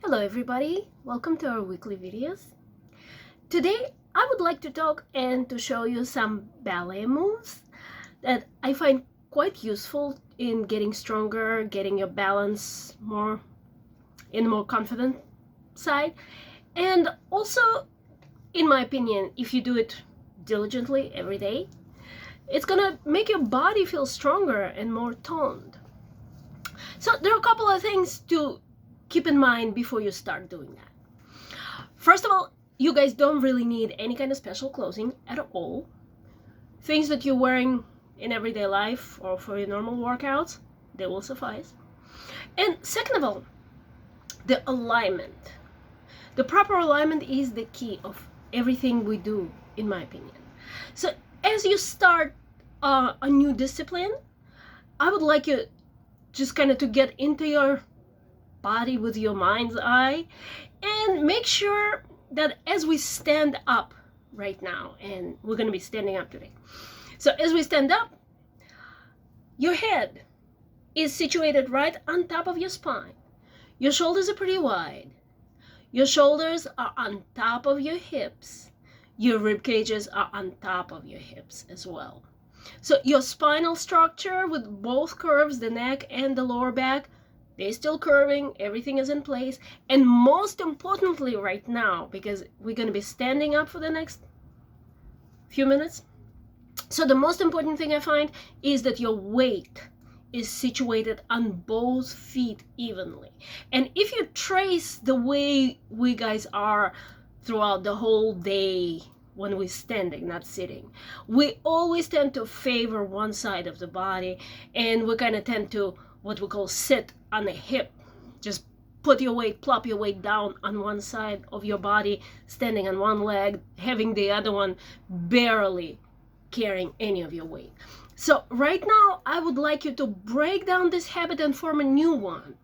Hello everybody, welcome to our weekly videos. Today I would like to talk and to show you some ballet moves that I find quite useful in getting stronger, getting your balance more in a more confident side, and also, in my opinion, if you do it diligently every day, it's gonna make your body feel stronger and more toned. So there are a couple of things to keep in mind before you start doing that. First of all, you guys don't really need any kind of special clothing at all. Things that you're wearing in everyday life or for your normal workouts, they will suffice. And second of all, the alignment. The proper alignment is the key of everything we do, in my opinion. So as you start a new discipline, I would like you just kind of to get into your body with your mind's eye and make sure that as we stand up right now, and we're going to be standing up today. So as we stand up, your head is situated right on top of your spine. Your shoulders are pretty wide. Your shoulders are on top of your hips. Your rib cages are on top of your hips as well. So your spinal structure with both curves, the neck and the lower back, they're still curving, everything is in place. And most importantly right now, because we're going to be standing up for the next few minutes, so the most important thing I find is that your weight is situated on both feet evenly. And if you trace the way we guys are throughout the whole day when we're standing, not sitting, we always tend to favor one side of the body, and we kind of tend to what we call sit on the hip. Just put your weight, plop your weight down on one side of your body, standing on one leg, having the other one barely carrying any of your weight. So right now, I would like you to break down this habit and form a new one.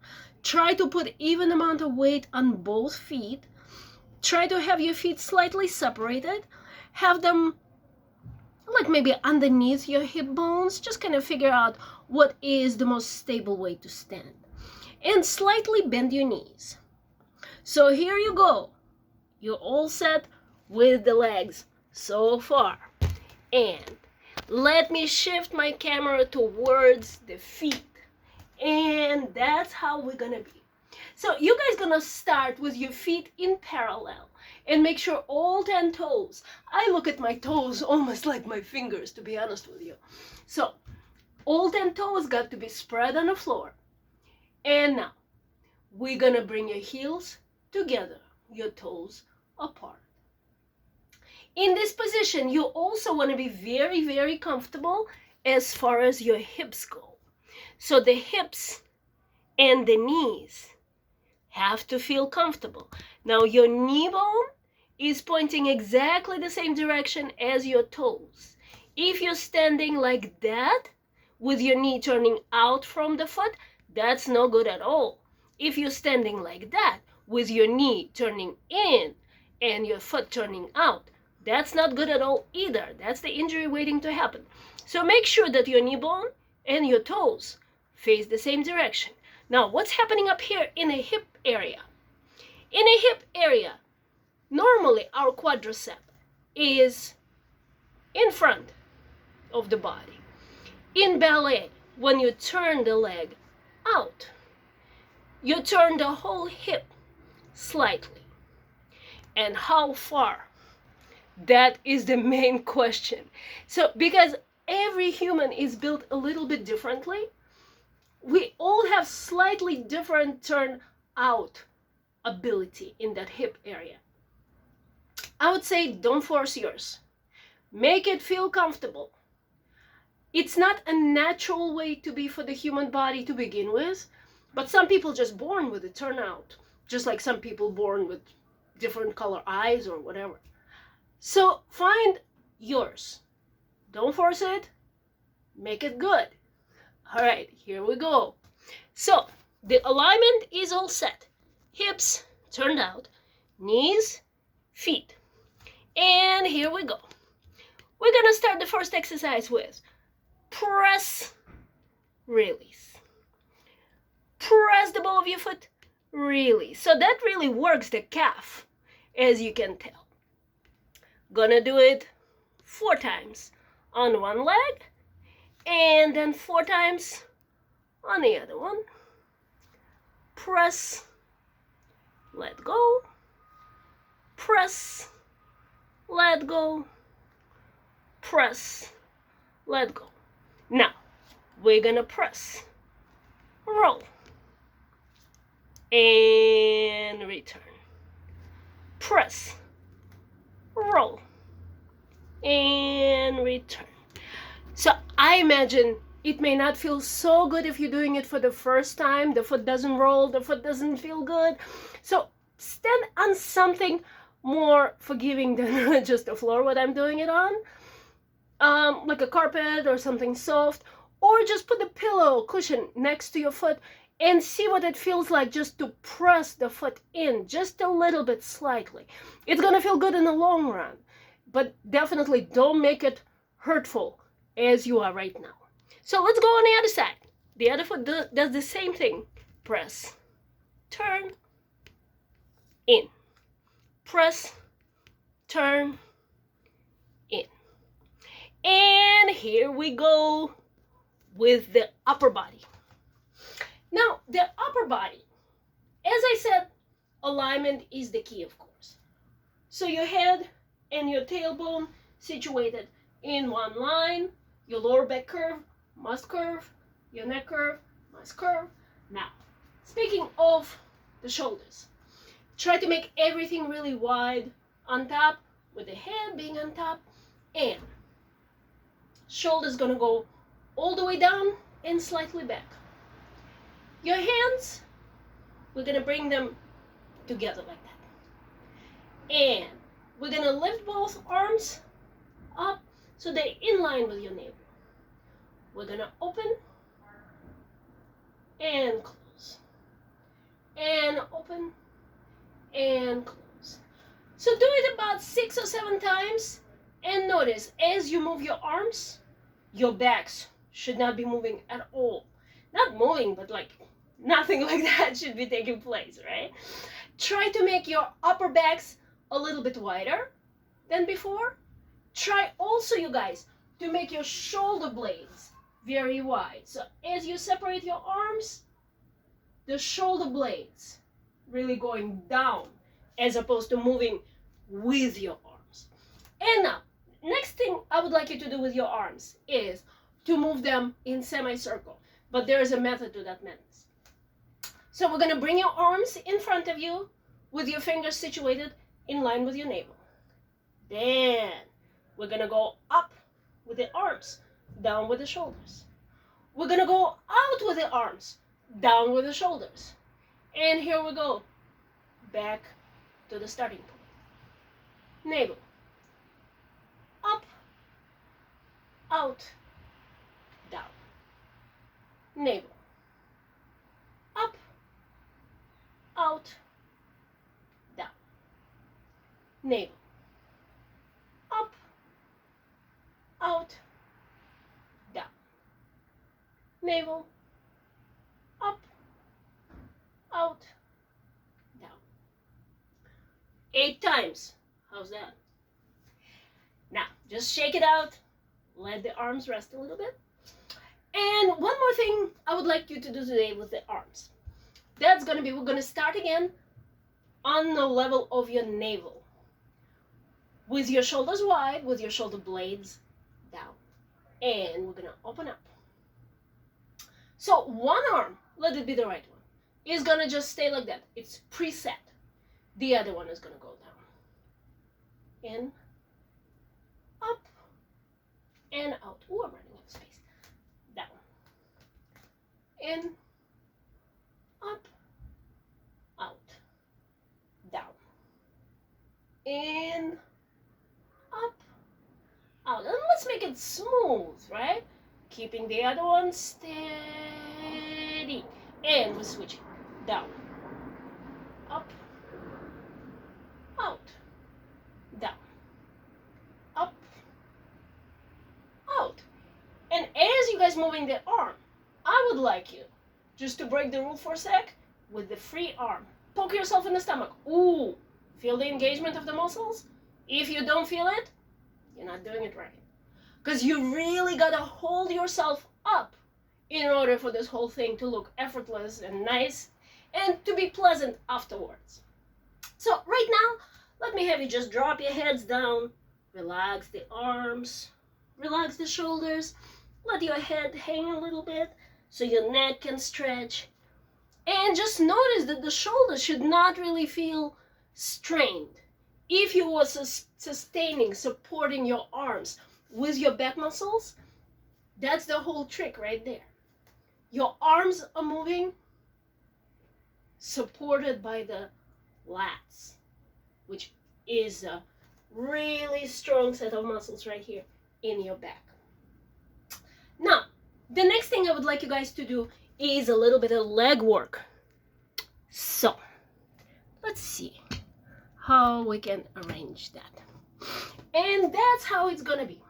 Try to put even amount of weight on both feet. Try to have your feet slightly separated. Have them like maybe underneath your hip bones. Just kind of figure out what is the most stable way to stand. And slightly bend your knees. So here you go. You're all set with the legs so far. And let me shift my camera towards the feet. And that's how we're gonna be. So you guys gonna start with your feet in parallel and make sure all 10 toes. I look at my toes almost like my fingers, to be honest with you. So all 10 toes got to be spread on the floor. And now we're gonna bring your heels together, your toes apart. In this position, you also want to be very, very comfortable as far as your hips go. So the hips and the knees have to feel comfortable. Now your knee bone is pointing exactly the same direction as your toes. If you're standing like that, with your knee turning out from the foot, that's no good at all. If you're standing like that, with your knee turning in and your foot turning out, that's not good at all either. That's the injury waiting to happen. So make sure that your knee bone and your toes face the same direction. Now, what's happening up here in the hip area? In the hip area, normally our quadricep is in front of the body. In ballet, when you turn the leg out, you turn the whole hip slightly. And how far? That is the main question. So because every human is built a little bit differently, we all have slightly different turn out ability in that hip area. I would say don't force yours. Make it feel comfortable. It's not a natural way to be for the human body to begin with, but some people just born with a turnout, just like some people born with different color eyes or whatever. So find yours. Don't force it. Make it good. All right, here we go. So the alignment is all set. Hips turned out, knees, feet. And here we go. We're gonna start the first exercise with press, release. Press the ball of your foot, Really. So that really works the calf, as you can tell. Gonna do it 4 times on one leg, and then 4 times on the other one. Press, let go, press, let go, press, let go. Now, we're gonna press, roll, and return. Press, roll, and return. So I imagine it may not feel so good if you're doing it for the first time. The foot doesn't roll, the foot doesn't feel good. So stand on something more forgiving than just the floor, what I'm doing it on. Like a carpet or something soft, or just put a pillow cushion next to your foot and see what it feels like just to press the foot in just a little bit slightly. It's gonna feel good in the long run, but definitely don't make it hurtful as you are right now. So let's go on the other side. The other foot does the same thing. Press, turn, in. Press, turn, in. And here we go with the upper body. Now, the upper body, as I said, alignment is the key, of course. So your head and your tailbone situated in one line, your lower back curve must curve, your neck curve must curve. Now, speaking of the shoulders, try to make everything really wide on top, with the head being on top, and shoulders gonna go all the way down and slightly back. Your hands, we're gonna bring them together like that. And we're gonna lift both arms up so they're in line with your navel. We're gonna open and close, and open and close. So do it about 6 or 7 times, and notice as you move your arms, your backs should not be moving at all. Not moving, but like nothing like that should be taking place, right? Try to make your upper backs a little bit wider than before. Try also, you guys, to make your shoulder blades very wide. So as you separate your arms, the shoulder blades really going down as opposed to moving with your arms. And now, next thing I would like you to do with your arms is to move them in semicircle. But there is a method to that madness. So we're gonna bring your arms in front of you with your fingers situated in line with your navel. Then we're gonna go up with the arms, down with the shoulders. We're gonna go out with the arms, down with the shoulders. And here we go, back to the starting point. Navel, up, out, down. Navel, up, out, down. Navel, up, out, down. Navel, up, out, down. 8 times. How's that? Now, just shake it out. Let the arms rest a little bit. And one more thing I would like you to do today with the arms. That's gonna be, we're gonna start again on the level of your navel. With your shoulders wide, with your shoulder blades down. And we're gonna open up. So one arm, let it be the right one, is gonna just stay like that. It's preset. The other one is gonna go down. In, up, and out. Ooh, I'm running out of space. Down. In, up, out, down. In, up, out. And let's make it smooth, right? Keeping the other one steady. And we're switching. Down, up, out, down, up, out. And as you guys moving the arm, I would like you, just to break the rule for a sec, with the free arm. Poke yourself in the stomach. Ooh, feel the engagement of the muscles? If you don't feel it, you're not doing it right. Because you really gotta hold yourself up in order for this whole thing to look effortless and nice and to be pleasant afterwards. So right now, let me have you just drop your heads down, relax the arms, relax the shoulders, let your head hang a little bit so your neck can stretch. And just notice that the shoulders should not really feel strained. If you were sustaining, supporting your arms with your back muscles, that's the whole trick right there. Your arms are moving, supported by the lats, which is a really strong set of muscles right here in your back. Now, the next thing I would like you guys to do is a little bit of leg work. So, let's see how we can arrange that. And that's how it's gonna be.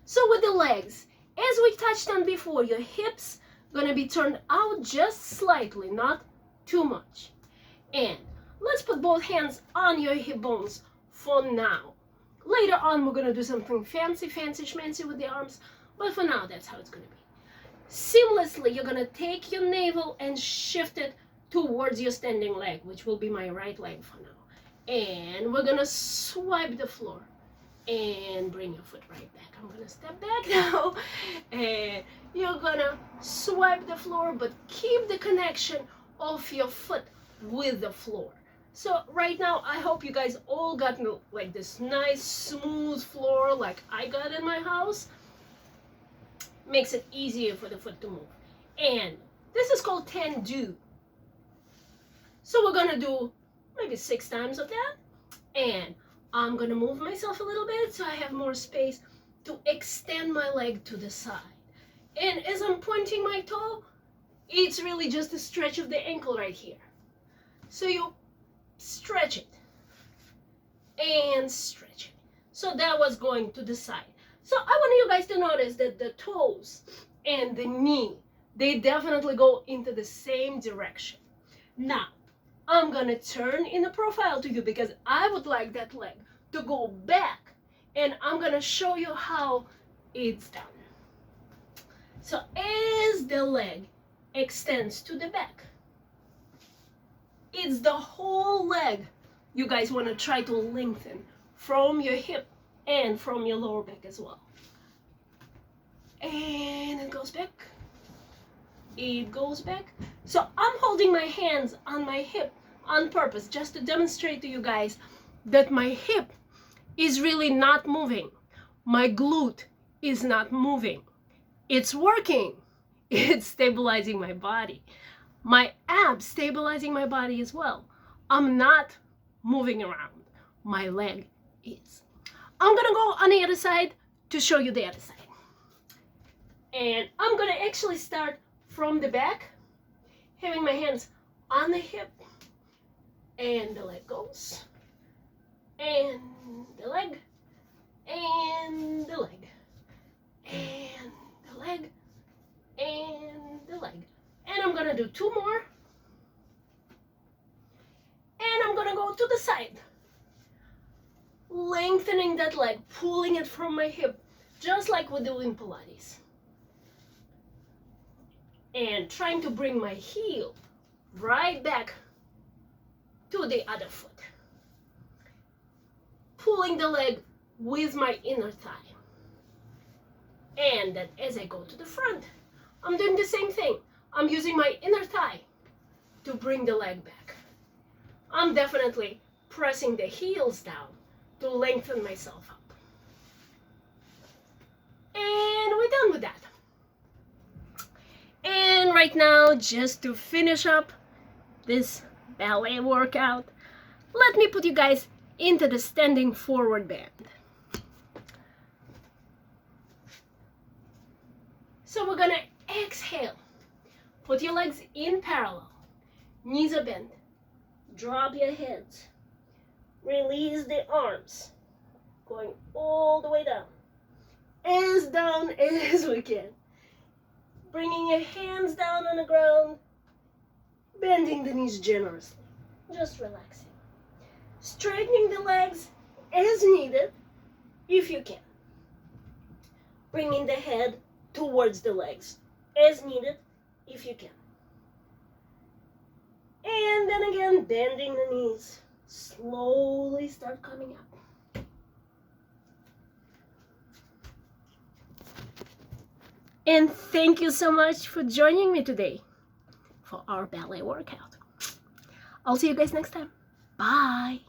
So with the legs, as we touched on before, your hips gonna be turned out just slightly, not too much. And let's put both hands on your hip bones for now. Later on, we're gonna do something fancy schmancy with the arms, but for now, that's how it's gonna be. Seamlessly, you're gonna take your navel and shift it towards your standing leg, which will be my right leg for now. And we're gonna swipe the floor and bring your foot right back. I'm gonna step back now, and you're gonna swipe the floor, but keep the connection of your foot with the floor. So right now, I hope you guys all got like this nice smooth floor like I got in my house. Makes it easier for the foot to move. And this is called tendu. So we're gonna do maybe 6 times of that. And I'm gonna move myself a little bit so I have more space to extend my leg to the side. And as I'm pointing my toe, it's really just a stretch of the ankle right here. So you stretch it and stretch it. So that was going to the side. So I want you guys to notice that the toes and the knee, they definitely go into the same direction. Now, I'm gonna turn in the profile to you because I would like that leg to go back, and I'm gonna show you how it's done. So as the leg extends to the back, it's the whole leg you guys want to try to lengthen from your hip and from your lower back as well. And it goes back. It goes back. So I'm holding my hands on my hip on purpose just to demonstrate to you guys that my hip is really not moving. My glute is not moving. It's working. It's stabilizing my body. My abs stabilizing my body as well. I'm not moving around. My leg is. I'm gonna go on the other side to show you the other side. And I'm gonna actually start from the back, having my hands on the hip, and the leg goes, and the leg, and the leg, and the leg, and the leg. And I'm gonna do 2 more, and I'm gonna go to the side, lengthening that leg, pulling it from my hip, just like we do in Pilates. And trying to bring my heel right back to the other foot. Pulling the leg with my inner thigh. And then as I go to the front, I'm doing the same thing. I'm using my inner thigh to bring the leg back. I'm definitely pressing the heels down to lengthen myself up. And we're done with that. And right now, just to finish up this ballet workout, let me put you guys into the standing forward bend. So we're gonna exhale. Put your legs in parallel. Knees are bent. Drop your heads. Release the arms. Going all the way down. As down as we can. Bringing your hands down on the ground. bending the knees generously, just relaxing. Straightening the legs as needed, if you can. Bringing the head towards the legs as needed, if you can. And then again, bending the knees. Slowly start coming up. And thank you so much for joining me today for our ballet workout. I'll see you guys next time. Bye.